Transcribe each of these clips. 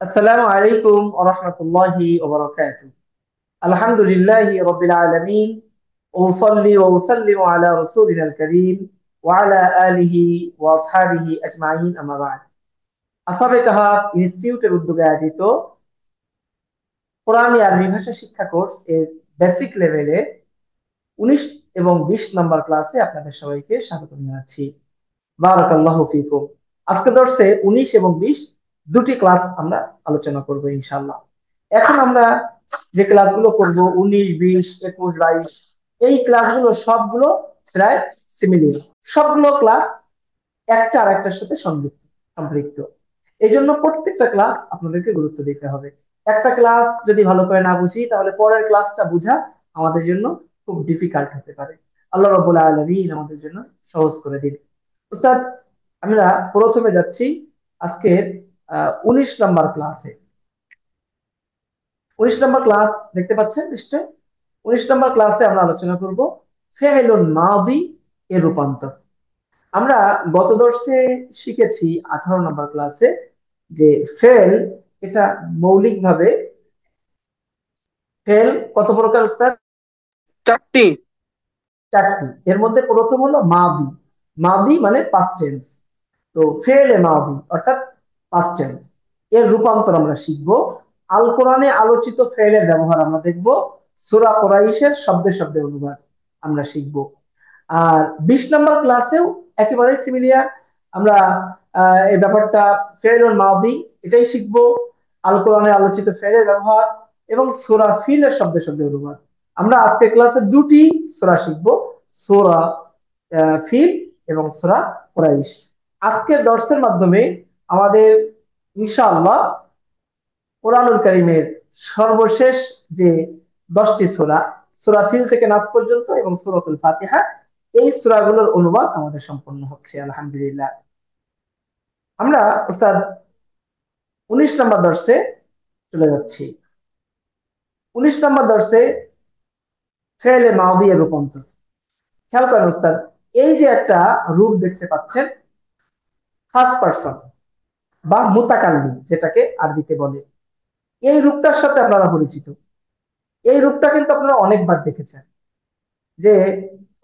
আসসালামু আলাইকুম ওয়া রাহমাতুল্লাহি ওয়া বারাকাতুহু। আলহামদুলিল্লাহি রাব্বিল আলামিন ওয়া উসাল্লি ওয়া উসাল্লিমু আলা রাসূলিনাল কারীম ওয়া আলা আলিহি ওয়া আসহাবিহি আজমাইন, আম্মা বা'দ। আসাবে কাহাফ ইনস্টিটিউটের উদ্যোগে আয়োজিত কোরআনী আরবি ভাষা শিক্ষা কোর্স এর বেসিক লেভেলে 19 এবং 20 নম্বর ক্লাসে আপনাদের সবাইকে স্বাগত জানাচ্ছি। বারাকাল্লাহু ফিকুম। আজকে দর্শে 19 এবং 20 দুটি ক্লাস আমরা আলোচনা করব ইনশাআল্লাহ। এখন আমরা যে ক্লাসগুলো করব 19, 20, 21, 22, এই ক্লাসগুলো সবগুলো প্রায় সিমিলার। সবগুলো ক্লাস একটা আর একটার সাথে সম্পৃক্ত। এই জন্য প্রত্যেকটা ক্লাস আপনাদেরকে গুরুত্ব দিতে হবে। একটা ক্লাস যদি ভালো করে না বুঝি তাহলে পরের ক্লাসটা বোঝা আমাদের জন্য খুব ডিফিকাল্ট হতে পারে। আল্লাহ রাব্বুল আলামিন আমাদের জন্য সহজ করে দিন। উস্তাদ, আমরা প্রথমে যাচ্ছি আজকের 19 নম্বর ক্লাসে। 19 নম্বর ক্লাস দেখতে পাচ্ছেন নিশ্চয়। 19 নম্বর ক্লাসে আমরা আলোচনা করব ফেলুল মাদি এর রূপান্তর। আমরা গত দর্শে শিখেছি 18 নম্বর ক্লাসে যে ফেল এটা মৌলিকভাবে ফেল কত প্রকার উস্তাদ? চারটি। চারটি। এর মধ্যে প্রথম হলো মাদি। মাদি মানে পাস্ট টেন্স। তো ফেলে মাদি অর্থাৎ পাস্ট টেন্স এর রূপান্তর আমরা শিখব। আল কোরআনে আলোচিত ফেলের ব্যবহার আমরা দেখব। সূরা কুরাইশের শব্দে শব্দে অনুবাদ আমরা শিখব। আর 20 নম্বর ক্লাসেও একেবারে সিমিলিয়ার আমরা এই ব্যাপারটা ফেলুল মাদি এটাই শিখব। আল কোরআনে আলোচিত ফেলের ব্যবহার এবং সূরা ফিলের শব্দে শব্দে অনুবাদ। আমরা আজকে ক্লাসে দুটি সূরা শিখব, সূরা ফিল এবং সূরা কুরাইশ। আজকের দর্সের মাধ্যমে আমাদের ইনশাআল্লাহ কোরআনুল কারীমের সর্বশেষ যে 10টি সূরা, সূরা ফিল থেকে নাস পর্যন্ত এবং সূরাতুল ফাতিহা, এই সূরাগুলোর অনুবাদ আমাদের সম্পন্ন হচ্ছে আলহামদুলিল্লাহ। আমরা উস্তাদ 19 নম্বর দর্সে চলে যাচ্ছি। 19 নম্বর দর্সে ফেলে মাউদি এর রূপান্তর। খেয়াল করেন উস্তাদ, এই যে একটা রূপ দেখতে পাচ্ছেন, ফার্স্ট পারসন বা মুতাকাল্লিম যেটাকে আরবিতে বলে, এই রূপটার সাথে আপনারা পরিচিত। এই রূপটা কিন্তু আপনারা অনেকবার দেখেছেন যে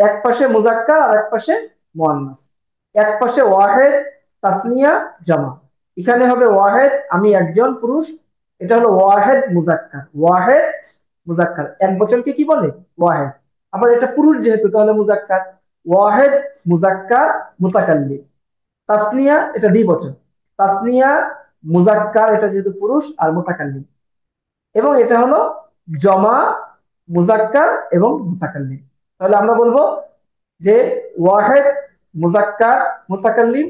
এক পাশে মুজাক্কার আর এক পাশে মুয়ান্নাস। এক পাশে ওয়াহেদ, তাসনিয়া, জামা। এখানে হবে ওয়াহেদ, আমি একজন পুরুষ, এটা হলো ওয়াহেদ মুজাক্কার। ওয়াহেদ মুজাক্কার এক বচনকে কি বলে? ওয়াহেদ। আবার এটা পুরুষ যেহেতু তাহলে মুজাক্কার। ওয়াহেদ মুজাক্কার মুতাকাল্লিম। তাসনিয়া এটা দ্বিবচন। তাসনিয়া মুজাক্কার এটা যেহেতু পুরুষ আর মুতাকাল্লিম। এবং এটা হলো জমা মুজাক্কার এবং মুতাকাল্লিম। তাহলে আমরা বলবো যে ওয়াহেদ মুজাক্কার মুতাকাল্লিম,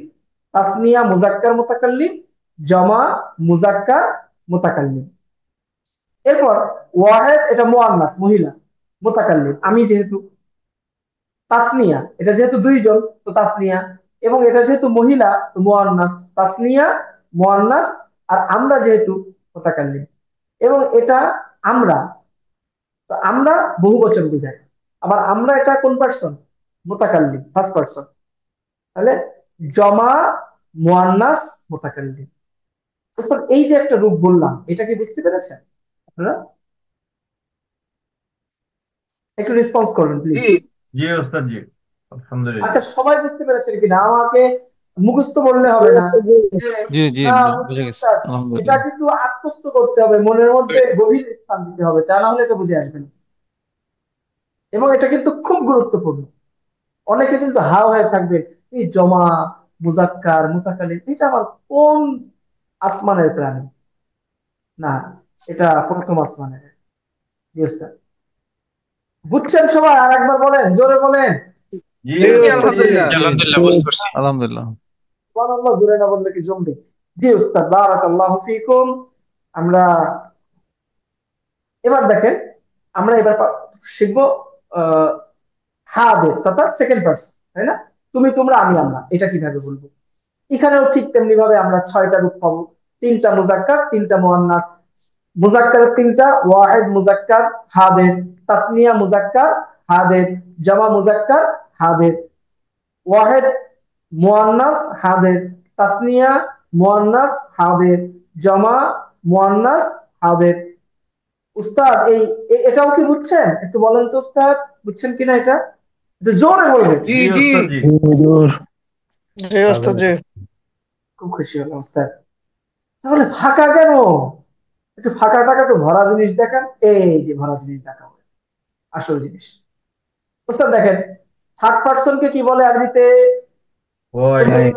তাসনিয়া মুজাক্কার মুতাকাল্লিম, জমা মুজাক্কার মুতাকাল্লিম। এরপর ওয়াহেদ এটা মুয়ান্নাস মহিলা, মুতাকাল্লিম আমি যেহেতু। তাসনিয়া এটা যেহেতু দুইজন তো তাসনিয়া, এবং এটা যেহেতু মহিলা তো মুয়ান্নাস, তাসনিয়া মুয়ান্নাস। আর আমরা যেহেতু মুতাকাল্লিম, এবং এটা আমরা, তো আমরা বহু বচন বুঝাই। আবার আমরা এটা কোন পার্সন? মুতাকাল্লিম, first person. তাহলে জমা মুয়ান্নাস মুতাকাল্লিম। তো স্যার, এই যে একটা রূপ বললাম এটা কি বুঝতে পেরেছেন আপনারা? একটু রেসপন্স করবেন জি। প্লিজ। জি ওস্তাদ জি, আচ্ছা, আলহামদুলিল্লাহ। সবাই বুঝতে পেরেছেন কিনা? আমাকে মুখস্থ বললে হবে না যে জি জি না বুঝছি বুঝে গেছি, স্যার। এটা আলহামদুলিল্লাহ। কিন্তু আত্মস্থ করতে হবে, মনের মধ্যে গভীর স্থান দিতে হবে, তা না হলে এটা বুঝে আসবেন। এবং এটা কিন্তু খুব গুরুত্বপূর্ণ। অনেকে কিন্তু হাও হয়ে থাকবে, এই জমা মুজাক্কার মুতাকাল্লিম এটা আবার কোন আসমানের প্রাণী? না, এটা প্রথম আসমানের। জি ওস্তাদ। বুঝছেন সবাই? আর একবার বলেন, জোরে বলেন। জি জি জি, ওস্তাদ জি। আলহামদুলিল্লাহ। জি, জি, আলহামদুলিল্লাহ বুঝতে পারছি। আলহামদুলিল্লাহ। সুবহানাল্লাহ জোরে না বললে কি জমবে? জি ওস্তাদ, বারাকাল্লাহু ফিকুম। আমরা এবার দেখেন, আমরা এবার শিখবো আহ হাদের তথা সেকেন্ড পার্সন, তাই না? তুমি তোমরা আমি আমরা, এটা কিভাবে বলবো? এখানেও ঠিক তেমনি ভাবে আমরা 6টা রূপ পাবো। 3টা মুজাক্কার, 3টা মুয়ান্নাস। মুজাক্কার 3টা, ওয়াহিদ মুজাক্কার হাদের, তাসনিয়া মুজাক্কার হাদের, জামা মুজাক্কার হাদের। ওয়াহিদ মুয়ান্নাস হাদের, তাসনিয়া মুয়ান্নাস হাদের, জামা মুয়ান্নাস হাদের। উস্তাদ এটাও কি বুঝছেন? একটু বলেন তো উস্তাদ, বুঝছেন কিনা এটা? একটু জোরে বলবেন। জি জি জি ওস্তাদ জি। হুজুর। জি ওস্তাদ জি। খুব খুশি হলাম উস্তাদ। তাহলে ফাঁকা কেন? একটু ফাঁকা টাকা, একটু ভরা জিনিস দেখান। এই যে ভরা জিনিস দেখাবো, আসল জিনিস। বুঝতে দেখেন, থার্ড পার্সন কে কি বলে আরবিতে? ওয়াইড। নাই।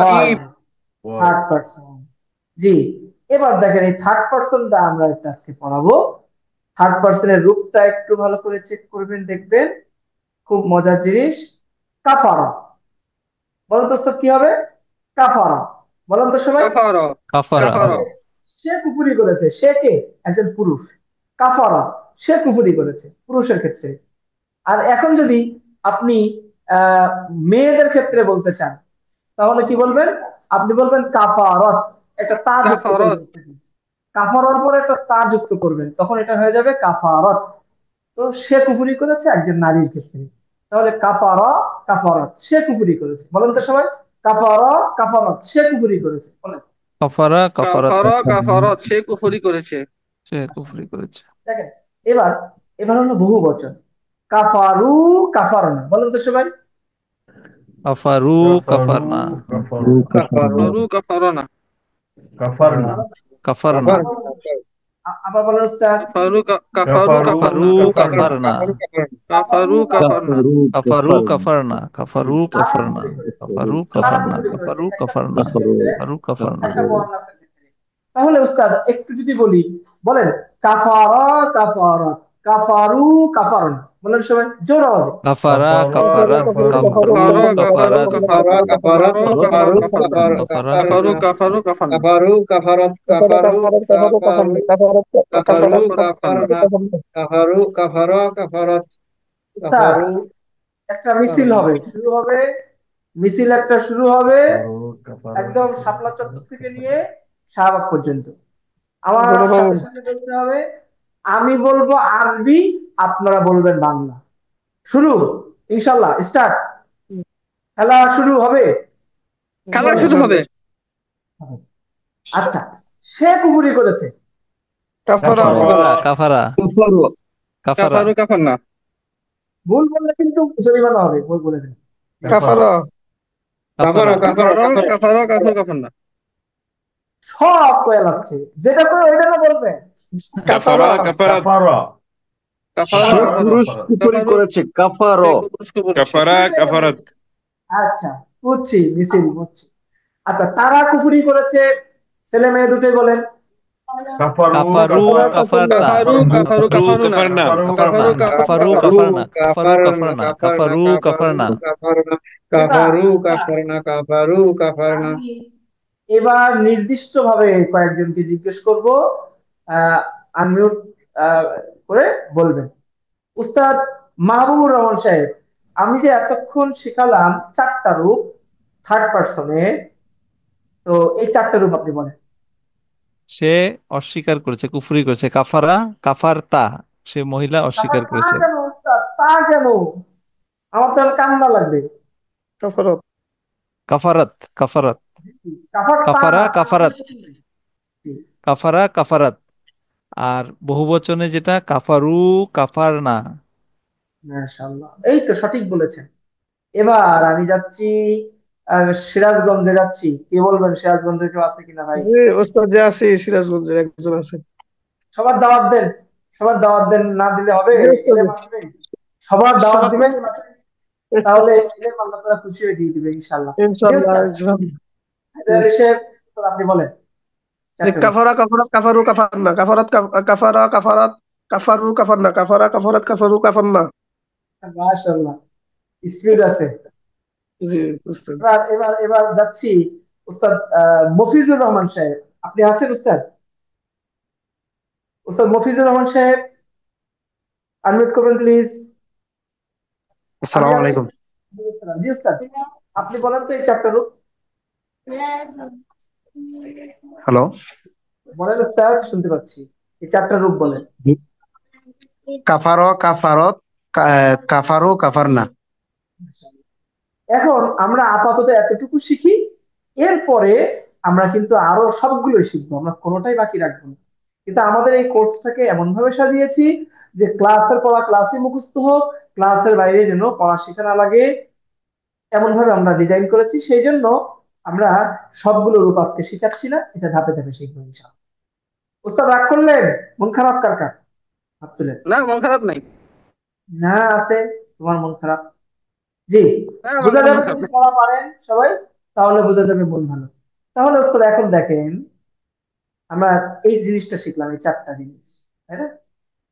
গাইব। ওয়াইড। Third person. জি। এবার দেখেন এই থার্ড পার্সনটা আমরা একটু আজকে পড়াবো। থার্ড পার্সনের রূপটা একটু ভালো করে চেক করবেন, দেখবেন খুব মজার জিনিস। কাফারা। বলেন তো স্যার কি হবে? কাফারা। বলেন তো সবাই। কাফারা। কাফারা। কাফারা। কাফারা। সে কুফরি করেছে। সে কে? একজন পুরুষ। কাফারা, সে কুফরি করেছে পুরুষের ক্ষেত্রে। আর এখন যদি আপনি আহ মেয়েদের ক্ষেত্রে বলতে চান, তাহলে কি বলবেন? আপনি বলবেন কাফারত। একটা তা যুক্ত কাফারত। করবেন। কাফারার পরে একটা তা যুক্ত করবেন, তখন এটা হয়ে যাবে কাফারত। তো সে কুফরি করেছে একজন নারীর ক্ষেত্রে। তাহলে কাফারা, কাফারত, সে কুফরি করেছে। বলেন তো সবাই। কাফারা, কাফারত, সে কুফরি করেছে। বলেন। কাফারা কাফারাত। কাফারা কাফারত, সে কুফরি করেছে। সে কুফরি করেছে। দেখেন, এবার এবার হলো বহু বচন। কাফারু, কাফারনা। বলেন তো সবাই। কাফারু কাফারু। কাফারনা। কাফারু। কাফারু কাফারানা। কাফারনা। কাফারনা। কাফার। আবার বলেন উস্তাদ। কাফারু কাফারু কাফারু। কাফারনা। কাফারু কাফারনা। কাফারনা। কাফারু, কাফারু কাফারনা। কাফারনা। কাফারু কাফারনা। কাফারু তারা কাফারনা। কুফরি করেছে। কাফারু তারা কাফারনা। কুফরি করেছে কাফারু একটা কাফারনা। পুরুষের ক্ষেত্রে, কাফারু কাফারনা। একটা মুয়ান্নাসের ক্ষেত্রে। তাহলে উস্তাদ একটু যদি বলি, বলেন কাফারা, কাফারাত, কাফারু, কাফারনা। বলেন সবাই জোর আওয়াজে। কাফারা কাফারাত। কাফারাত। কাফারু। কাফারু কাফারা কাফারু কাফারাত। কাফারু কাফারু কাফারু কাফারনা। কাফারা কাফারু কাফারু কাফারনা। কাফারু কাফারত কাফারু কাফারু কাফারু কাফারু কাফারনা। কাফারনা কাফারু কাফার কাফারত উস্তাদ কাফারু একটা মিছিল কাফারনা হবে, শুরু হবে। মিছিল একটা শুরু হবে কাফারু। কাফারু। একদম শাপলা চত্বর থেকে নিয়ে শাহবাগ পর্যন্ত। আমার সাথে সাথে বলতে হবে। আমি বলবো আরবি, আপনারা বলবেন বাংলা। শুরু। ইনশাল্লাহ স্টার্ট। খেলা শুরু হবে। খেলা বলেন। শুরু হবে। আচ্ছা, সে কুবুরি করেছে। কাফারা। কাফারা। কাফারা কাফারা কাফারা। কাফারু কাফারনা। ভুল বললে কিন্তু জরিমানা হবে, ভুল বলে দেন। কাফারা। কাফারা। কাফারা কাফারা কাফারু কাফারনা। সব কয়ে লাগছে, যেটা করে ওইটা না বলবেন। কাফারা কাফারাত কাফারা। কাফারা সে কাফারা। কাফারু। পুরুষ কাফারা। কুফরি কাফারু করেছে কাফার সে পুরুষকে বলেছে। কাফারা কাফারাত আচ্ছা, বুঝছি মিছিল, বুঝছি। আচ্ছা, তারা কুফুরি করেছে। ছেলে মেয়ে দুটোই বলেন। কাফারু। কাফারু কাফারাত। কাফারতা। কাফারু কাফারু রু কাফারুনা। কাফারনা কাফারু। কাফারনা। কাফারু কাফারনা। কাফারু কাফারু। কাফারনা। কাফারু কাফারনা কাফারনা। কাফারনা কাফারু কাফারনা। কাফারনা কাফারনা এবার কাফারু কাফারনা কাফারু কাফারনা আমি এবার নির্দিষ্ট ভাবে কয়েকজনকে জিজ্ঞেস করব। আনমিউট করে বলবেন। উস্তাদ মাহবুবুর রহমান সাহেব, আমি যে এতক্ষণ শেখালাম চারটা রূপ থার্ড পার্সনে, তো এই চারটা রূপ আপনি বলেন। সে অস্বীকার করেছে, কুফরি করেছে। কাফারা কাফারতা। সে মহিলা তারপর অস্বীকার তা করেছে। কেন উস্তাদ, তা কেন? আমার তো আর কান্না লাগবে। কাফারত। কাফারাত কাফারাত। তারপর তা কাফারা না, তা কাফারাত। মানে কি? কাফারা কাফারাত। আর বহুবচনে যেটা কাফারু কাফারনা। মাশাআল্লাহ, এই তো সঠিক বলেছেন। এবার আমি যাচ্ছি সিরাজগঞ্জে যাচ্ছি। কি বলবেন, সিরাজগঞ্জে কেউ আছে কিনা ভাই? ওস্তাদ যে আছে সিরাজগঞ্জের একজন আছে। সবার দাওয়াত দেন। সবার দাওয়াত দেন, না দিলে হবে? এলে আসবে। সবার দাওয়াত দিবেন, তাহলে এলে আল্লাহ তাআলা খুশি হয়ে দিয়ে দিবে ইনশাআল্লাহ। জি ইনশাআল্লাহ উস্তাদ। ইনশাআল্লাহ। হায়দার আলী সাহেব, তো আপনি বলেন যে চারটা রূপ। কাফারা কাফারাত কাফারু কাফারনা কাফারাত কাফারা কাফারাত কাফারু কাফারনা কাফারা কাফারাত কাফারু কাফারনা। মাশাআল্লাহ, স্পিড আছে। জি উস্তাদ। এবার এবার এবার যাচ্ছি উস্তাদ মফিজুর রহমান সাহেব। আপনি আছেন উস্তাদ? উস্তাদ মফিজুর রহমান সাহেব, আনমিউট করবেন প্লিজ। আমি আসসালামু আছি। আলাইকুম জি উস্তাদ, আপনি বলেন তো এই চারটা রূপ। হ্যালো বলেন উস্তাদ, শুনতে পাচ্ছি। এই চারটা রূপ বলেন। কাফার কাফারত কাফারু কাফারনা এখন আমরা আপাতত এতটুকু শিখি। এরপরে আমরা কিন্তু আরো সবগুলো শিখবো, আমরা কোনোটাই বাকি রাখবো না। কিন্তু আমাদের এই কোর্সটাকে এমন ভাবে সাজিয়েছি যে ক্লাসের পড়া ক্লাসে মুখস্থ হোক, ক্লাসের বাইরে যেন পড়া শেখা না লাগে, এমন ভাবে আমরা ডিজাইন করেছি। সেই জন্য আমরা সবগুলো রূপ আজকে শেখাচ্ছি না, এটা ধাপে ধাপে শিখবো ইনশাআল্লাহ। উস্তাদ রাগ করলেন? মন খারাপ কার কার? হাত তুলেন। না, মন খারাপ নাই। না আছে, তোমার মন খারাপ? জি, হ্যাঁ, আমার বোঝা কোনো মন যাবে খারাপ যদি নাই। পড়া পারেন সবাই, তাহলে বোঝা যাবে মন ভালো। তাহলে উস্তাদ এখন দেখেন, আমরা এই জিনিসটা শিখলাম, এই চারটা জিনিস, তাই না?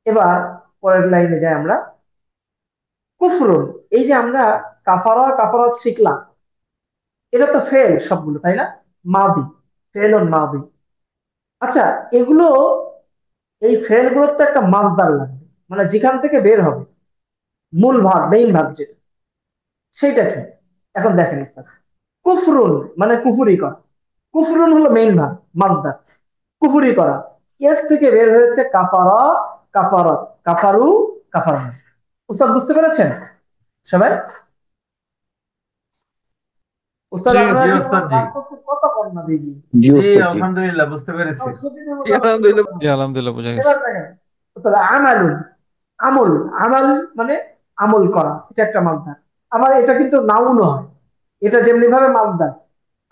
এবার পরের লাইনে যাই আমরা। কুফরুন, এই যে আমরা কাফারা কাফারাত শিখলাম, এটা তো ফেল সবগুলো, তাই না? মাদি, ফেল ও মাদি। আচ্ছা, এগুলো, এই ফেল গুলোর তো একটা মাসদার লাগবে, মানে যেখান থেকে বের হবে, মূল ভাগ, মেইন ভাগ যেটা, সেইটা কি? এখন দেখেন ইসলাম, কুফরুন মানে কুফুরি করা, কুফরুন হলো মেইন ভাগ, মাসদার, কুফুরি করা। এর থেকে বের হয়েছে কাফারা, কাফারাত, কাফারু, কাফারান। উস্তাদ বুঝতে পেরেছেন সবাই? উস্তাদ জি, আপনারা জি কি ওস্তাদ আমার জি। রাগ করতে কত কন্যা দিদি? জি জি ওস্তাদ জি। আলহামদুলিল্লাহ বুঝতে পেরেছি। ছবিতে জি, বোঝা যাচ্ছে আলহামদুলিল্লাহ। কত? জি আলহামদুলিল্লাহ বোঝা গেছে। এবার দেখেন, তাহলে আমালুন, আমল, আমাল মানে আমল করা, এটা একটা মাসদার। আবার এটা কিন্তু নাউনও হয়, এটা যেমনি ভাবে মাসদার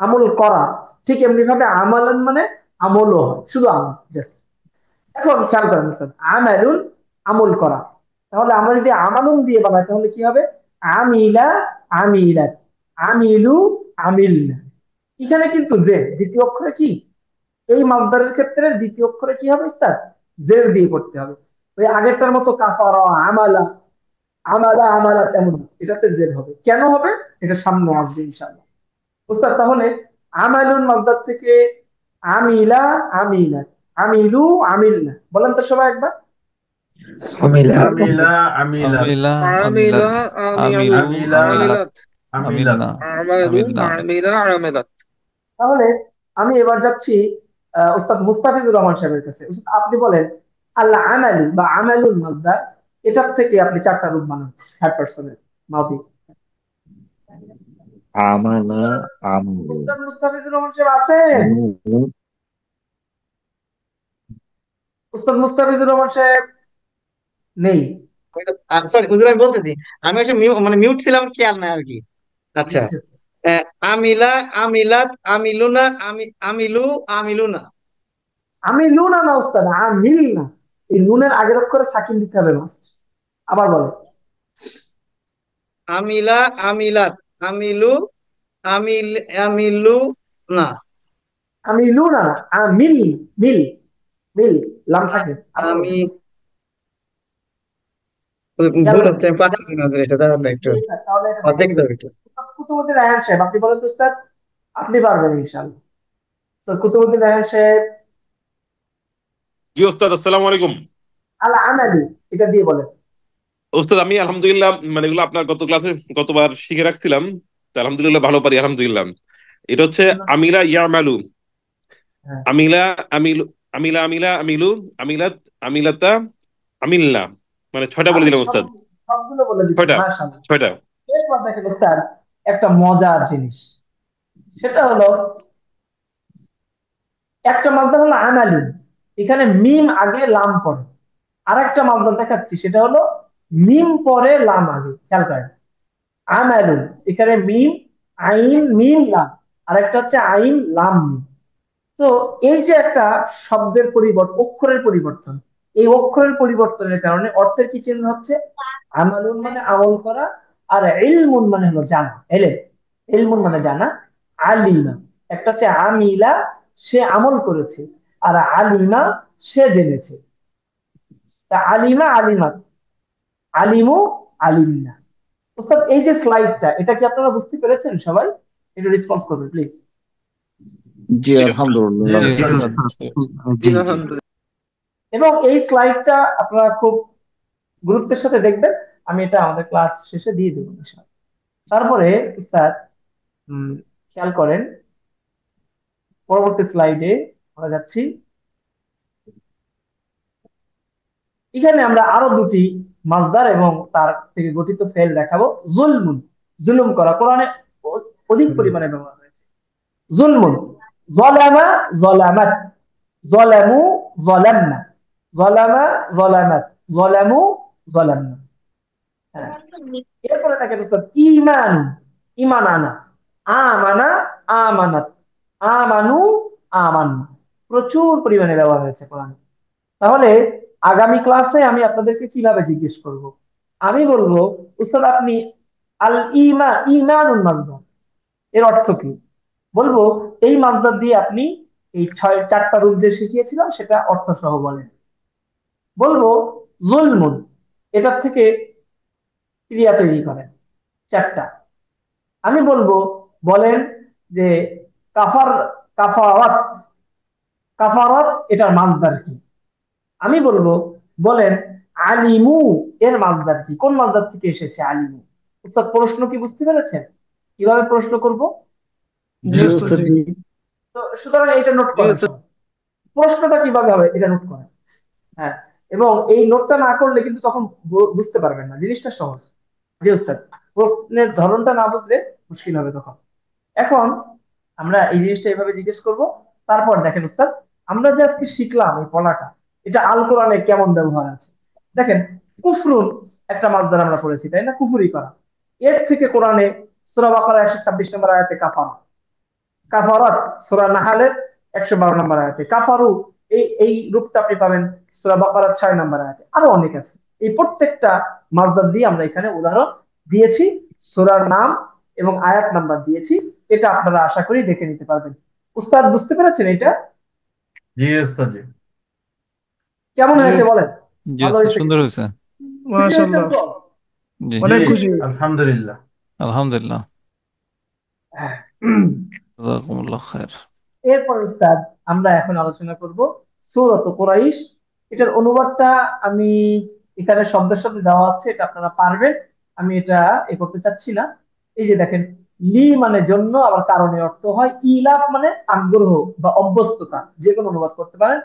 আমল করা, ঠিক এমনি ভাবে আমালান মানে আমলও হয়, শুধু আমল জাস্ট। এখন খেয়াল করেন স্যার, আমালুন আমল করা, তাহলে আমরা যদি আমালুন দিয়ে বানাই তাহলে কি হবে? আমিলা, আমিলাত, আমিলু, আমিলনা। এখানে কিন্তু যে দ্বিতীয় অক্ষরে কি, এই মাসদারের ক্ষেত্রে দ্বিতীয় অক্ষরে কি হবে স্যার? জের দিয়ে করতে হবে। ওই আগেরটার মতো কাফারা, আমালা, আমালা, আমালা তেমন না। এটাতে জের হবে। কেন হবে এটা সামনে আসবে ইনশাআল্লাহ। বুঝতে, তাহলে আমালুন মাসদার থেকে আমিলা, আমিলা, আমিলু, আমিলনা, বলেন তো সবাই একবার। আমিলা আমিলা আমিলাত, আমিলা আমিলা, আমিলাত, আমিলু, আমিলু আমিলা আমিলাত, আমিলাত, আমিলাত। আমিলনা আমালু, আমিলনা। আমিলা, আমিলাত। তাহলে আমি এবার যাচ্ছি ওস্তাদ মুস্তাফিজুর রহমান সাহেবের কাছে। উস্তাদ, আপনি বলেন আল্লাহ আমালু বা আমালুল মাসদার, এটার থেকে আপনি চারটা রূপ বানান, থার্ড পারসনের মাউদি। আমানা আমলু উস্তাদ মুস্তাফিজুর রহমান সাহেব আছেন? আমলু উস্তাদ মুস্তাফিজুর রহমান সাহেব নেই। সরি হুজুর, আমি বলতেছি, আমি আসলে মানে মিউট ছিলাম, খেয়াল নাই আর কি। আচ্ছা। আচ্ছা, আহ, আমিলা, আমিলাত, আমিলুনা, আমিলু, আমিলুনা। আমি লুনা না উস্তাদ, আমিল না। এই নুনের আগের অক্ষরে সাকিন দিতে হবে মাস্ট। আবার বলে, আমিলা, আমিলাত, আমিলু, আমিল, আমিলু না। আমি লুনা না, আমিল, মিল, মিল, লাম সাকিন। আবার বলে, আমি খেয়াল ভুল করেন। হচ্ছে, আমি পারতেছি না হুজুর, এটা দাঁড়ান না একটু। এই স্যার, তাহলে এটা অর্ধেক দেখেন। দাও একটু। উস্তাদ কুতুবুদ্দিন রায়হান সাহেব, আপনি বলেন তো উস্তাদ, আপনি পারবেন ইনশাআল্লাহ। উস্তাদ কুতুবুদ্দিন রায়হান সাহেব, জি ওস্তাদ, আসসালামু আলাইকুম। আল আমালি, এটা দিয়ে বলেন। ওস্তাদ আমি আলহামদুলিল্লাহ, মানে এগুলো আপনার গত ক্লাসে গতবার শিখে রাখছিলাম, তো আলহামদুলিল্লাহ ভালো পারি আলহামদুলিল্লাহ। এটা হচ্ছে আমিলা ইয়ামালু, হ্যাঁ, আমিলা, আমিলু, আমিলা, আমিলা, আমিলু, আমিলাত, আমিলাতা, আমিল্লা, মানে ছয়টা বলে আপনি দিলাম ওস্তাদ। সবগুলো বলে দিচ্ছেন, ছয়টা, মাশাআল্লাহ। ছয়টা। এরপর দেখেন স্যার, একটা মজার জিনিস, সেটা হলো একটা মাসদার হলো আমালুন, এখানে মিম আগে লাম পরে। আর একটা মাসদার দেখাচ্ছি, সেটা হলো মিম পরে লাম আগে, খেয়াল করেন। আমালুন, এখানে মিম, আইন, মিম, লাম। আর একটা হচ্ছে আইন, লাম, মিম। তো এই যে একটা শব্দের পরিবর্তন, অক্ষরের পরিবর্তন, এই অক্ষরের পরিবর্তনের কারণে অর্থের কি চেঞ্জ হচ্ছে? আমালুন মানে আমল করা, আর ইলমুন মানে হলো জানা, এলে, ইলমুন মানে জানা, আলিমা, একটা হচ্ছে আমিলা, সে আমল করেছে, আর আলিমা, সে জেনেছে। তা আলিমা, আলিমাত, আলিমু, আলিমিনা। অর্থাৎ এই যে স্লাইডটা, এটা কি আপনারা বুঝতে পেরেছেন সবাই? একটু রেসপন্স করবেন প্লিজ। জি জি জি আলহামদুলিল্লাহ। জি ওস্তাদ জি। ওস্তাদ বুঝতে পেরেছি। জি, জি জি। আলহামদুলিল্লাহ। এবং এই স্লাইডটা আপনারা খুব গুরুত্বের সাথে দেখবেন, আমি এটা আমাদের ক্লাস শেষে দিয়ে দেবো ইনশাআল্লাহ। তারপরে স্যার, খেয়াল করেন, পরবর্তী স্লাইডে আমরা যাচ্ছি। এখানে আমরা আরো দুটি মাসদার এবং তার থেকে গঠিত ফেল দেখাবো। জুলমুন, জুলুম করা, কোরআনে অধিক পরিমাণে ব্যবহার হয়েছে। জুলমুন, জলামা জলামাত, জলামু জলামনা, জলামা জলামাত, জলামু জলামনা। হ্যাঁ, এরপরে দেখেন উস্তাদ, ইমান, ইমান আনা, আমানা আমানাত, আমানু আমান্না, প্রচুর পরিমাণে ব্যবহার হয়েছে কোরআনে। তাহলে আগামী ক্লাসে আমি আপনাদেরকে কিভাবে জিজ্ঞেস করব, আমি বলবো উস্তাদ আপনি আল ইমা ইমানুল মাসদার এর অর্থ কি বলবো, এই মাসদার দিয়ে আপনি এই চারটা রূপ যে শিখিয়েছিলাম সেটা অর্থ সহ বলেন। বলবো জুলমুন, এটার থেকে ক্রিয়া তৈরি করেন চারটা। আমি বলবো বলেন যে কাফার, কাফারাত, কাফারাত এটার মাসদার কি। আমি বলবো বলেন আলিমু এর মাসদার কি, কোন মাসদার থেকে এসেছে আলিমু। উস্তাদ প্রশ্ন কি বুঝতে পেরেছেন কিভাবে প্রশ্ন করব? জি জি উস্তাদ উস্তাদ জি। জি। তো সুতরাং এটা নোট জি করেন উস্তাদ। সবাই। প্রশ্নটা কিভাবে হবে এটা নোট করেন। হ্যাঁ, এবং এই নোটটা না করলে কিন্তু তখন বুঝতে পারবেন না, জিনিসটা সহজ। জি উস্তাদ, প্রশ্নের ধরনটা না বুঝলে মুশকিল হবে তখন। এখন আমরা এই জিনিসটা এভাবে জিজ্ঞেস করব। তারপর দেখেন উস্তাদ, আমরা যে আজকে শিখলাম এই পড়াটা, এটা আল কোরআনে কেমন ব্যবহার আছে দেখেন। কুফরুন একটা মাসদার আমরা পড়েছি তাই না, কুফুরি করা। এর থেকে কোরআনে সূরা বাকারা 126 নম্বর আয়াতে কাফারা, কাফারাত সূরা নাহালের 112 নম্বর আয়াতে, কাফারু এই রূপটা আপনি পাবেন সূরা বাকারার 6 নম্বর আয়াতে, আরো অনেক আছে। এই প্রত্যেকটা মাসদার দিয়ে আমরা এখানে উদাহরণ দিয়েছি, সূরার নাম এবং আয়াত নাম্বার দিয়েছি। এটা আপনারা আশা করি দেখে নিতে পারবেন। উস্তাদ বুঝতে পেরেছেন এটা জি ওস্তাদ জি। কেমন জি হয়েছে বলেন? জি ভালো উস্তাদ, হয়েছে সুন্দর কিনা? হয়েছে। খুশি হয়েছেন মাশাআল্লাহ, তো? জি, জি অনেক খুশি। আলহামদুলিল্লাহ। আলহামদুলিল্লাহ। হ্যাঁ। জাযাকুমুল্লাহ খায়ের। এরপর উস্তাদ আমরা এখন আলোচনা করব সূরাত কুরাইশ। এটার অনুবাদটা আমি এখানে শব্দের শব্দে দেওয়া আছে, এটা আপনারা পারবেন, আমি এটা করতে চাচ্ছি না। এই যে দেখেন, লি মানে জন্য, আবার কারণে অর্থ হয়, ইলাফ মানে আগ্রহ বা অভ্যস্ততা, যে কোনো অনুবাদ করতে পারেন।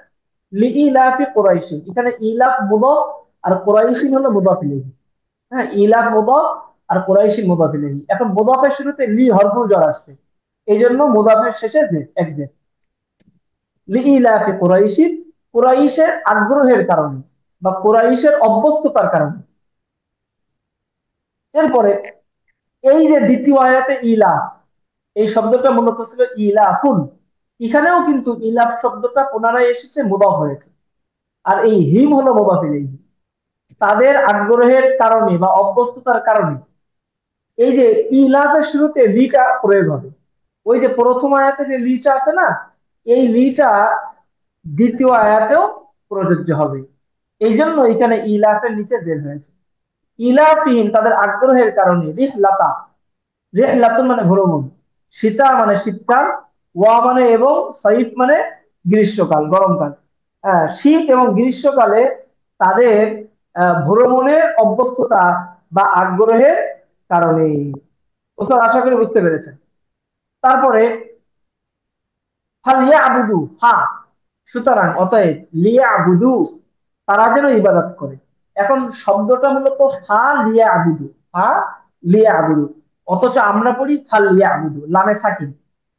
লি ইলাফি কুরাইশিন, এখানে ইলাফ মুদাফ আর কুরাইশিন হলো মুদাফ ইলাইহি। হ্যাঁ, ইলাফ মুদাফ আর কুরাইশিন মুদাফ ইলাইহি। এখন মুদাফের শুরুতে লি হরফুল jar আসছে, এই জন্য মুদাফের শেষে জেড, একজেড। লিইলাফি কুরাইশিন, কুরাইশের আগ্রহের কারণে বা কুরাইশের অভ্যস্ততার কারণে। এরপরে এই যে দ্বিতীয় আয়াতে ইলাফ, এই শব্দটা মূলত ছিল ইলাফুন। এখানেও কিন্তু ইলাফ শব্দটা পুনরায় এসেছে, মুদাফ হয়েছে। আর এই হিম হলো মুদাফ ইলাইহি। তাদের আগ্রহের কারণে বা অভ্যস্ততার কারণে এই যে ইলাফের শুরুতে লিটা প্রয়োগ হবে। ওই যে প্রথম আয়াতে যে লিটা আছে না, এই লিটা দ্বিতীয় আয়াতেও প্রযোজ্য হবে। এই জন্য এখানে ইলাফের নিচে জের হয়েছে। ইলাফিহিম তাদের আগ্রহের কারণে, রিহলাতা, রিহলাতুন মানে ভ্রমণ, শীতা মানে শীতকাল, ওয়া মানে এবং, সাইফ মানে গ্রীষ্মকাল, গরমকাল। শীত এবং গ্রীষ্মকালে তাদের ভ্রমণের অভ্যস্ততা বা আগ্রহের কারণে। ওস্তাদ আশা করি বুঝতে পেরেছেন। তারপরে ফালিয়াবুদু, হ্যাঁ, সুতরাং অতএব লিয়াবুদু তারা যেন ইবাদত করে। এখন শব্দটা মূলত ফা লিয়া আবুদু, ফা লিয়া আবুদু, অথচ আমরা পড়ি ফাল লিয়া আবুদু, লামে সাকিন।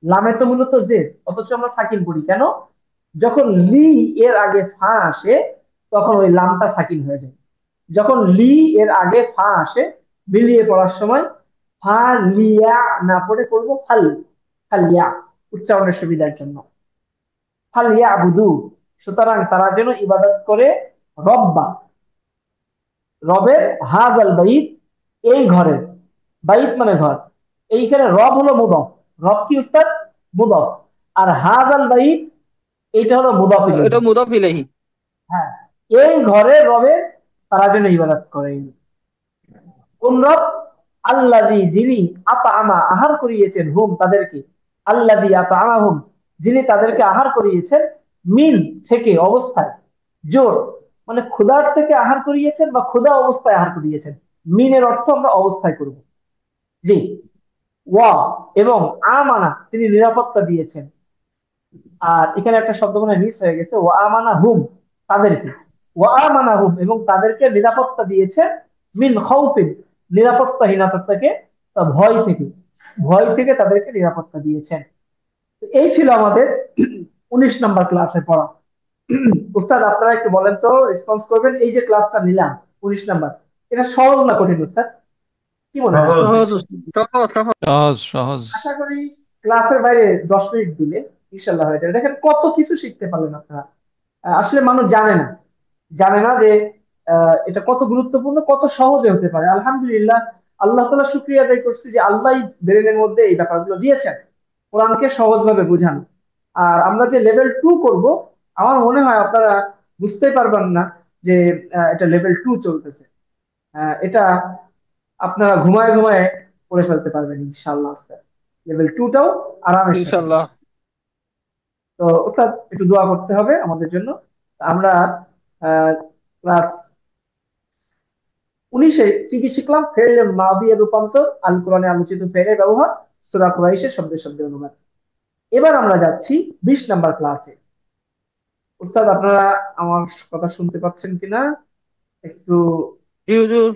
লামে তো মূলত জেদ, অথচ আমরা সাকিন পড়ি কেন? যখন লি এর আগে ফা আসে তখন ওই লামটা সাকিন হয়ে যায়। যখন লি এর আগে ফা আসে মিলিয়ে পড়ার সময় ফা লিয়া না পড়ে পড়বো ফাল, ফালিয়া, উচ্চারণের সুবিধার জন্য। ফালিয়াবুদু, সুতরাং তারা যেন ইবাদত করে রব্বা, রবের, হাজাল বাইত, এই ঘরের, বাইত মানে ঘর, এইখানে রব হলো মুদফ, রব কি উস্তাদ? মুদফ। আর হাজাল বাইত এইটা হলো মুদফ এটা ইলাইহি। মুদাফ ইলাইহি। হ্যাঁ, এই ঘরে রবের তারা যেন ইবাদত করে। কোন রব? আল্লাযী, যিনি, আতআমা আহার করিয়েছেন, হুম তাদেরকে, আল্লাযী আতআমাহুম যিনি তাদেরকে আহার করিয়েছেন, মিন থেকে অবস্থায়, জোর মানে ক্ষুধার থেকে আহার করিয়েছেন বা ক্ষুধা অবস্থায় আহার করিয়েছেন। মিনের অর্থ আমরা অবস্থায় করব। জি, ওয়া এবং, আমানা তিনি নিরাপত্তা দিয়েছেন। আর এখানে একটা শব্দ মনে মিস হয়ে গেছে, ওয়া আমানা হুম তাদেরকে, ওয়া আমানা হুম এবং তাদেরকে নিরাপত্তা দিয়েছেন, মিন খাউফিন নিরাপত্তাহীনতা থেকে, ভয় থেকে, ভয় থেকে তাদেরকে নিরাপত্তা দিয়েছেন। তো এই ছিল আমাদের 19 নম্বর ক্লাসে পড়া। উস্তাদ আপনারা একটু বলেন তো, রেসপন্স করবেন, এই যে ক্লাসটা নিলাম 19 নম্বর, এটা সহজ না কঠিন উস্তাদ, কি মনে হয়? সহজ। সহজ উস্তাদ। সহজ সহজ। সহজ সহজ। আশা করি ক্লাসের বাইরে 10 মিনিট দিলে ইনশাল্লাহ হয়ে যাবে। দেখেন কত কিছু শিখতে পারলেন আপনারা। আসলে মানুষ জানে না যে এটা কত গুরুত্বপূর্ণ, কত সহজে হতে পারে। আলহামদুলিল্লাহ, আল্লাহ তাআলা শুকরিয়া আদায় করছি যে আল্লাহ ব্রেনের মধ্যে এই ব্যাপারগুলো দিয়েছেন, কোরআনকে সহজভাবে বোঝানো। আর আমরা যে লেভেল 2 করব, আমার মনে হয় আপনারা বুঝতে পারবেন না যে এটা লেভেল 2 চলতেছে। এটা আপনারা ঘুমায় ঘুমায় করে ফেলতে পারবেন ইনশাআল্লাহ। লেভেল 2টাও আরামের সাথে। ইনশাল্লাহ। তো ওস্তাদ একটু দোয়া করতে হবে আমাদের জন্য। আমরা ক্লাস 19-এ কি কি শিখলাম? ফেল মাদি এর রূপান্তর, আল কোরআনে আলোচিত ফেলের ব্যবহার, সূরা কুরাইশের শব্দে শব্দে অনুবাদ। এবার আমরা যাচ্ছি 20 নম্বর ক্লাসে। উস্তাদ আপনারা আমার কথা শুনতে পাচ্ছেন কিনা? একটু জি হুজুর।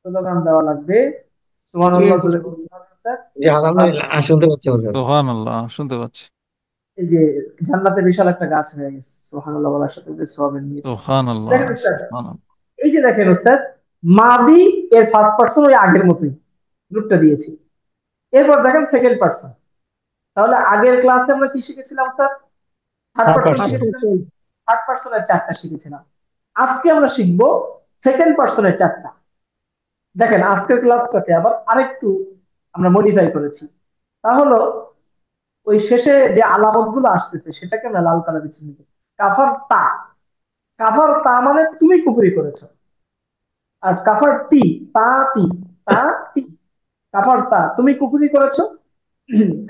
স্লোগান দেওয়া লাগবে। জি সুবহানাল্লাহ বলে হুজুর। বলতে হবে উস্তাদ। জি আর আলহামদুলিল্লাহ, শুনতে পাচ্ছি হুজুর। সুবহানাল্লাহ, শুনতে পাচ্ছি। এই যে জান্নাতে বিশাল একটা গাছ হয়ে গেছে সুবহানাল্লাহ বলার সাথে সাথে সওয়াবের নিয়ে। সুবহানাল্লাহ, দেখেন উস্তাদ, সুবহানাল্লাহ। এই যে দেখেন উস্তাদ, মাদি এর ফার্স্ট পার্সন ওই আগের মতোই রূপটা দিয়েছি। এরপর দেখেন সেকেন্ড পার্সন। তাহলে আগের ক্লাসে আমরা কি শিখেছিলাম sir? Third third person first person. শিখেছিলাম। থার্ড পার্সনের 4টা শিখেছিলাম। আজকে আমরা শিখবো সেকেন্ড পার্সনের 4টা। দেখেন আজকের ক্লাসটাকে আবার আরেকটু আমরা মডিফাই করেছি। তা হলো ওই শেষে যে আলামত গুলো আসতেছে সেটাকে আমরা লাল কালারে চিহ্নিত করি। কাফার তা, কাফার তা মানে তুমি কুফরি করেছো। আর কাফার তি, তা তি, তা তি, কাফার তা তুমি কুফরি করেছো,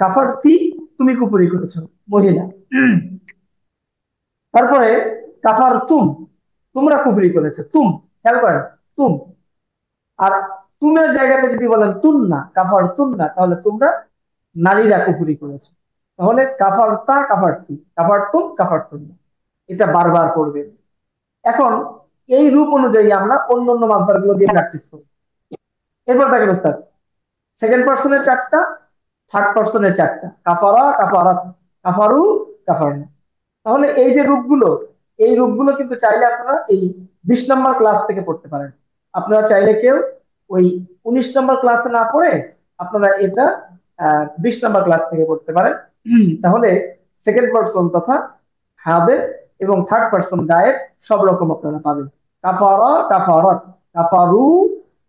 কাফার তি তুমি কুফরি করেছো মহিলা। তারপরে কাফার তুম, তোমরা কুফরি করেছো। তুম, খেয়াল করেন, তুম। আর তুমের জায়গাতে যদি বলেন তুম না, কাফার তুম না, তাহলে তোমরা নারীরা কুফরি করেছো। তাহলে কাফার তা, কাফার তি, কাফার তুম, কাফার তুম না, এটা বারবার পড়বে। এখন এই রূপ অনুযায়ী আমরা অন্য অন্য মাত্রা গুলো দিয়ে প্র্যাকটিস করি। এরপর দেখেন স্যার, সেকেন্ড পার্সনের 4টা, থার্ড পার্সনের 4টা, কাফারা, কাফারাত, কাফারু, কাফারনা। তাহলে এই যে রূপগুলো, এই রূপগুলো কিন্তু চাইলে আপনারা এই 20 নম্বর ক্লাস থেকে পড়তে পারেন। আপনারা চাইলে কেউ ওই 19 নম্বর ক্লাসে না পড়ে আপনারা এটা 20 নম্বর ক্লাস থেকে পড়তে পারেন। তাহলে সেকেন্ড পার্সন তথা হাদের এবং থার্ড পার্সন গায়েব সব রকম আপনারা পাবেন। কাফারা, কাফারাত, কাফারু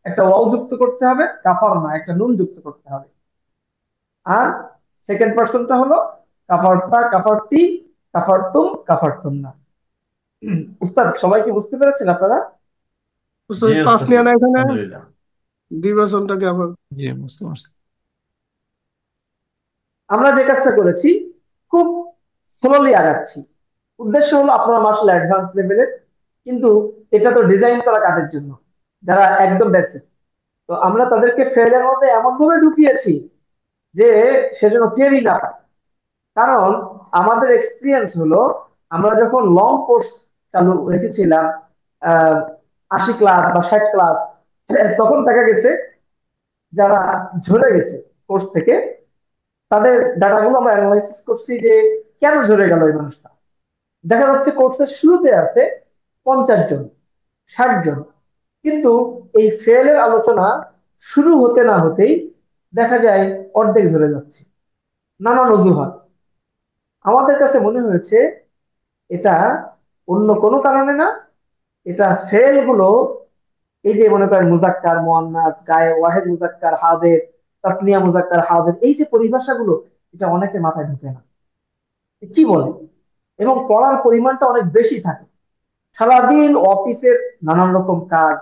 একটা ওয়াও যুক্ত করতে হবে, কাফার না একটা নুন যুক্ত করতে হবে। আর সেকেন্ড পার্সনটা হলো কাফারতা, কাফারতি, কাফারতুম, কাফারতুম না। উস্তাদ সবাই কি বুঝতে পেরেছেন আপনারা? উস্তাদ জি ওস্তাদ জি, তাসনিয়া না এখানে আলহামদুলিল্লাহ। দ্বিবচনটাকে আবার। জি, বুঝতে পারছি। আমরা যে কাজটা করেছি খুব স্লোলি আগাচ্ছি। উদ্দেশ্য হলো আপনারা মার্শাল অ্যাডভান্স লেভেলের, কিন্তু এটা তো ডিজাইন করা কাদের জন্য? যারা একদম বেসিক। তো আমরা তাদেরকে ফেলের মধ্যে এমন ভাবে ঢুকিয়েছি যে সেজন্য থিওরি না পায়। কারণ আমাদের এক্সপিরিয়েন্স হলো, আমরা যখন লং কোর্স চালু রেখেছিলাম 80 ক্লাস বা 60 ক্লাস, তখন দেখা গেছে যারা ঝরে গেছে কোর্স থেকে, তাদের ডাটাগুলো আমরা অ্যানালাইসিস করছি যে কেন ঝরে গেল এই মানুষটা। দেখা যাচ্ছে কোর্সের শুরুতে আছে 50 জন, 60 জন, কিন্তু এই ফেলের আলোচনা শুরু হতে না হতেই দেখা যায় অর্ধেক ঝরে যাচ্ছে। নানান অজুহাত। আমাদের কাছে মনে হয়েছে এটা অন্য কোনো কারণে না, এটা ফেল গুলো, এই যে মনে করেন মুজাক্কার, মুয়ান্নাস, গায়ে ওয়াহেদ মুজাক্কার, হাজির, তাসনিয়া মুজাক্কার, হাজির, এই যে পরিভাষাগুলো, এটা অনেকে মাথায় ঢুকে না কি বলে, এবং পড়ার পরিমাণটা অনেক বেশি থাকে। সারাদিন অফিসের নানান রকম কাজ,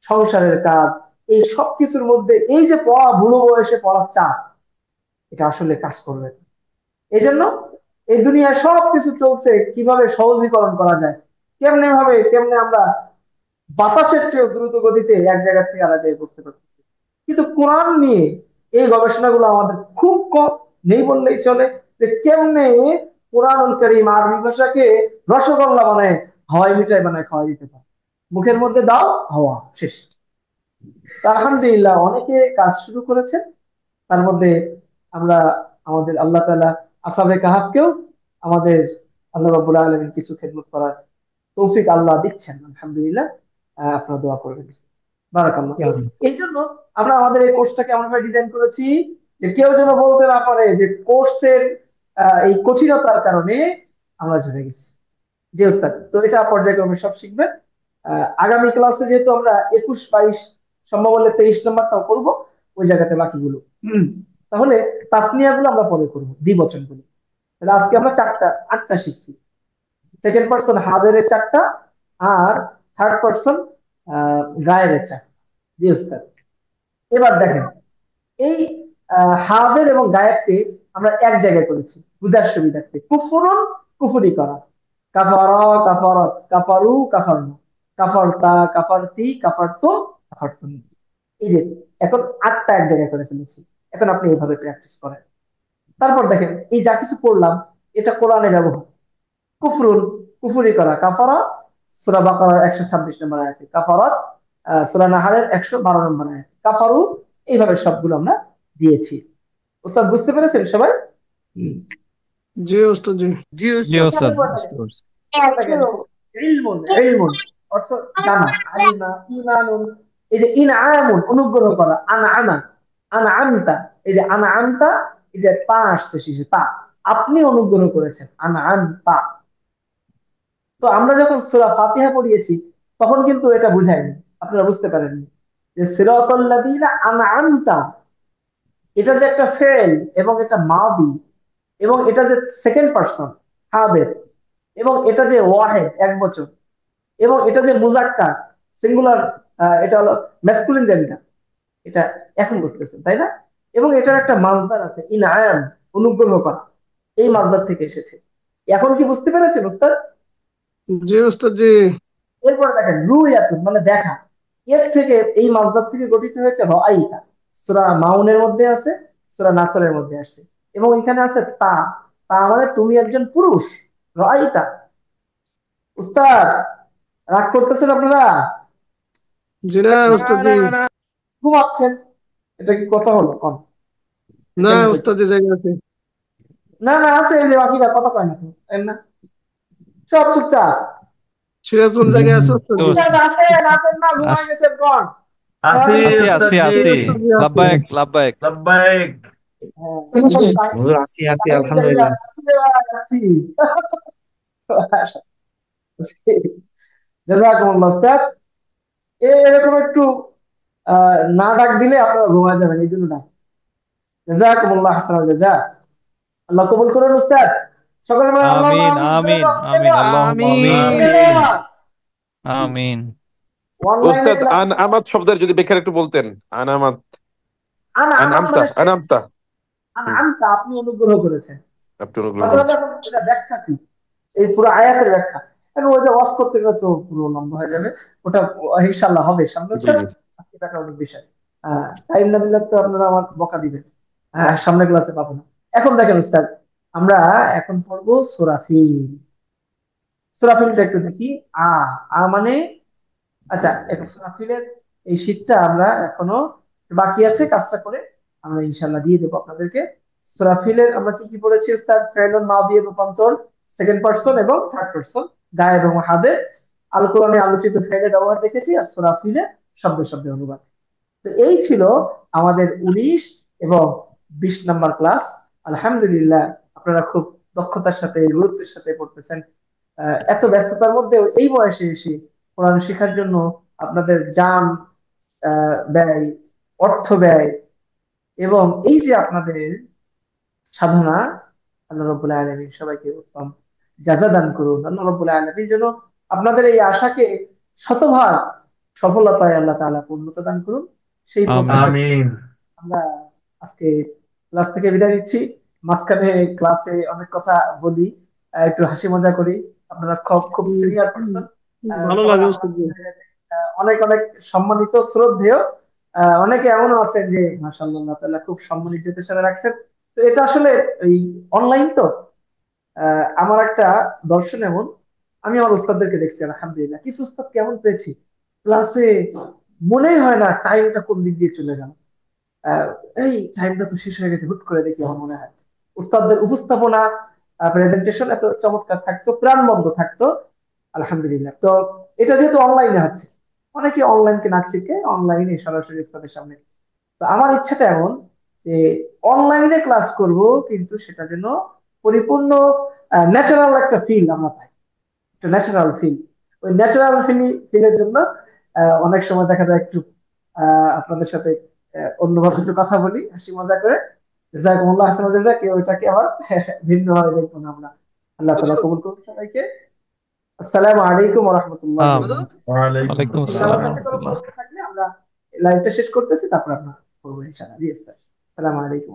সংসারের কাজ, এই সব কিছুর মধ্যে এই যে পড়া, বুড়ো বয়সে পড়ার চাপ, এটা আসলে কাজ করবে না। এই জন্য এই দুনিয়ায় সবকিছু চলছে কিভাবে সহজীকরণ করা যায়, কেমনে আমরা বাতাসের চেয়ে দ্রুত গতিতে এক জায়গা থেকে আরেক জায়গায় বুঝতে পারতেছি। কিন্তু কোরআন নিয়ে এই গবেষণাগুলো আমাদের খুব কম, নেই বললেই চলে। যে কেমনে কোরআনুল কারীম আরবি ভাষাকে রসগোল্লা বানায়, হাওয়াই মিঠাই বানায় খাওয়া দিতে পারে। মুখের মধ্যে দাও, হাওয়া শেষ। তা আলহামদুলিল্লাহ অনেকে কাজ শুরু করেছে। তার মধ্যে আমরা আমাদের আল্লাহ তাআলা আসহাবে কাহাফকেও আমাদের আল্লাহ রাব্বুল আলামিন কিছু খেদমত করার তৌফিক আল্লাহ দিচ্ছেন, আলহামদুলিল্লাহ। আপনারা দোয়া করবেন, বারাকাল্লাহ। এই জন্য আমরা আমাদের এই কোর্সটাকে এমনভাবে ডিজাইন করেছি যে কেউ যেন বলতে না পারে যে কোর্সের এই কঠিনতার কারণে আমরা ঝরে গেছি। জি ওস্তাদ, তো এটা পর্যায়ক্রমে সব শিখবেন। আগামী ক্লাসে যেহেতু আমরা 21, 22, সম্ভব হলে 23 নম্বরটাও করবো, ওই জায়গাতে বাকিগুলো তাহলে তাসনিয়া গুলো আমরা পরে করবো, দ্বিবচন গুলো। তাহলে আজকে আমরা 8টা শিখছি। সেকেন্ড পার্সন হাজারের 4টা, আর থার্ড পার্সন গায়েবের 4টা। জি ওস্তাদ, এবার দেখেন এই হাজার এবং গায়েবকে আমরা এক জায়গায় করেছি বুঝার সুবিধার্থে। কুফরুন, কুফরি করা। কাফারা, কাফারাত, কাফারু, কাফারনা, কাফারতা, কাফারতি, কাফারতু, কাফারতুম। এই যে এখন 8টা এক জায়গায় করে ফেলেছি। এখন আপনি এইভাবে প্র্যাকটিস করেন। তারপর দেখেন এই যা কিছু পড়লাম এটা কোরআনে ব্যবহার। কুফরুন, কুফরি করা। কাফারা সূরা বাকারার 126 নম্বর আয়াতে, কাফারাত সূরা নাহারের 112 নম্বর আয়াতে, কাফারু, এইভাবে সবগুলো আমরা দিয়েছি। ওস্তাদ বুঝতে পেরেছেন সবাই? জি ওস্তাদ জি। জি ওস্তাদ, এরপর বুঝতে দেখেন, পারছি। দেখেন ইলমুন, ইলমুন অর্থ জানা, আলিমা, ঈমানুন। এই যে ইনআমুন অনুগ্রহ করা, আনআমা, আনআমতা। এই যে আনআমতা, এই যে তা আসছে শেষে, তা আপনি অনুগ্রহ করেছেন, আনআমতা। তো আমরা যখন সূরা ফাতিহা পড়িয়েছি তখন কিন্তু এটা বুঝাইনি, আপনারা বুঝতে পারেননি যে সিরাতাল লাযীনা আনআমতা, এটা যে একটা ফেল এবং এটা মাদি, এবং এটা যে সেকেন্ড পার্সন হাবের, এবং এটা যে ওয়াহেদ এক বচন, এবং এটা যে মুজাক্কার সিঙ্গুলার, এটা হলো ম্যাসকুলিন জেন্ডার, এটা এখন বুঝতেছেন তাই না? এবং এটার একটা মাজদার আছে ইনআম, অনুগ্রহ করা, এই মাজদার থেকে এসেছে। এখন কি বুঝতে পেরেছেন উস্তাদ? জি ওস্তাদ জি। এরপরে দেখেন রুয়াতুন মানে দেখা, এর থেকে এই মাজদার থেকে গঠিত হয়েছে রাআইতা। সূরা মাউনের মধ্যে আছে, সূরা নাসরের মধ্যে আছে, এবং এখানে আছে তা, তা মানে তুমি একজন পুরুষ। রাআইতা। উস্তাদ রাগ করতেছেন আপনারা? জি না ওস্তাদ জি। ঘুমাচ্ছেন, এটা কি কথা হলো? কোন না এখানে তো ওস্তাদ জি জায়গা আছে। না না আছে, এই যে বাকিরা কথা কয় না তো, তাই না? সব চুপচাপ। সিরাজগঞ্জ জায়গায় আছে ওস্তাদ জি। উস্তাদ আছেন, আছেন না, ঘুমায় আস- গেছেন কোন? আসি আছি ওস্তাদ আছি জি, আছি, ওস্তাদ জি আছে। লাব্বায়েক লাব্বায়েক। লাব্বাইক। হ্যাঁ, হুজুর আসি আসি তাহির জায়গা আলহামদুলিল্লাহ। আছি। জাযাকুমুল্লাহ উস্তাদ। এরকম একটু না ডাক দিলে আপনারা ঘুমায় যাবেন, এই জন্য ডাক। জাযাকুমুল্লাহ আহসানাল জাযা। আল্লাহ কবুল করুন উস্তাদ। সকলে বলেন আল্লাহুম্মা আমিন আমিন, জোরে আমিন বলেন, আমিন, জোরে আল্লাহুম্মা আমিন আমিন। আমিন। অনলাইনে ওস্তাদ ক্লাস। আনামাত শব্দের যদি ব্যাখ্যা একটু বলতেন। আনামাত, আনআমাত আনআমতা, মানে আনামতা। হুম, আনআমতা, আপনি অনুগ্রহ করেছেন। আপনি অনুগ্রহ অথবা করেছেন। দেখুন এটা ব্যাখ্যা কি, এই পুরো আয়াতের ব্যাখ্যা। এখন ওইটা ওয়াজ করতে গেলে তো পুরো লম্বা হয়ে যাবে, ওটা ইনশাআল্লাহ হবে সামনে জি স্যার। জি। আজকে দেখা অনেক বিষয়, টাইম না দিলে তো আপনারা আমার বকা দিবেন, সামনে ক্লাসে পাবো না। এখন দেখেন উস্তাদ, আমরা এখন পড়বো সুরাফিল। সুরাফিলটা একটু দেখি। আ আ মানে, আচ্ছা এখন সুরাফিলের এই শীটটা আমরা এখনো বাকি আছে, কাজটা করে আমরা ইনশাল্লাহ দিয়ে দেবো আপনাদেরকে। সুরাফিলের আমরা কি কি পড়েছি উস্তাদ? ফেলুন মাদির রূপান্তর, সেকেন্ড পার্সন এবং থার্ড পার্সন, গায়েব এবং হাদে, আল কোরআনে আলোচিত ফেলের ব্যবহার দেখেছি, আর সুরাফিলে শব্দে শব্দে অনুবাদ। তো এই ছিল আমাদের 19 এবং 20 নম্বর ক্লাস। আলহামদুলিল্লাহ, আপনারা খুব দক্ষতার সাথে গুরুত্বের সাথে পড়তেছেন। এত ব্যস্ততার মধ্যেও এই বয়সে এসে কোরআন শেখার জন্য আপনাদের জান ব্যয়, অর্থ ব্যয়, এবং এই যে আপনাদের সাধনা, আল্লাহ রাব্বুল আলামিন সবাইকে উত্তম জাযা দান করুন। আল্লাহ রাব্বুল আলামিন যেন আপনাদের এই আশাকে শতভাগ সফলতায় আল্লাহ তাআলা পূর্ণতা দান করুন, সেই আমিন প্রত্যাশা আমিন। আমরা আজকে ক্লাস থেকে বিদায় নিচ্ছি। মাঝখানে ক্লাসে অনেক কথা বলি, একটু হাসি মজা করি। আপনারা খুব খুব সিনিয়র পারসন, ভালো সবাই লাগে আমার ওস্তাদ জি। অনেক অনেক সম্মানিত শ্রদ্ধেয়। অনেকে এমনও আছেন যে মাশাআল্লাহ আল্লাহ তাআলা খুব সম্মানিত পেশায় রাখছেন। তো এটা আসলে এই অনলাইন তো, আমার একটা দর্শন এমন, আমি আমার উস্তাদদেরকে দেখছি আলহামদুলিল্লাহ, কিছু উস্তাদ কেমন পেয়েছি ক্লাসে, মনেই হয় না টাইমটা কোন দিক দিয়ে চলে গেল। আহ, এই টাইমটা তো শেষ হয়ে গেছে, হুট করে দেখি আমার মনে হয় উস্তাদদের উপস্থাপনা, প্রেজেন্টেশন এত চমৎকার থাকতো, প্রাণবন্ত থাকতো। আলহামদুলিল্লাহ। তো এটা যেহেতু অনলাইনে হচ্ছে, অনেকে অনলাইনকে না শিখে অনলাইনে সরাসরি উস্তাদের সামনে। তো আমার ইচ্ছাটা এমন যে অনলাইনে ক্লাস করব, কিন্তু সেটা যেন পরিপূর্ণ ন্যাচারাল একটা ফিল আমরা পাই, একটা ন্যাচারাল ফিল। ওই ন্যাচারাল ফিলের জন্য অনেক সময় দেখা যায় একটু আপনাদের সাথে অন্যভাবে একটু কথা বলি হাসি মজা করে। জাযাকুমুল্লাহ আহসানাল জাযা, কেউ এটাকে আবার ভিন্ন ভাবে দেখবো না আমরা। আল্লাহ তাআলা হুজুর কবুল করুন সবাইকে। আসসালামু আলাইকুম ওয়া রাহমাতুল্লাহি ওয়া হুজুর বারাকাতুহু। ওয়ালাইকুম ওয়ালাইকুম ইনশাআল্লাহ আসসালাম আসসালাম। কাছে কোনো রহমতুল্লাহ। প্রশ্ন থাকলে আমরা লাইভটা শেষ করতেছি, তারপর আমরা করবো ইনশাআল্লাহ। জি স্যার, আসসালামু আলাইকুম।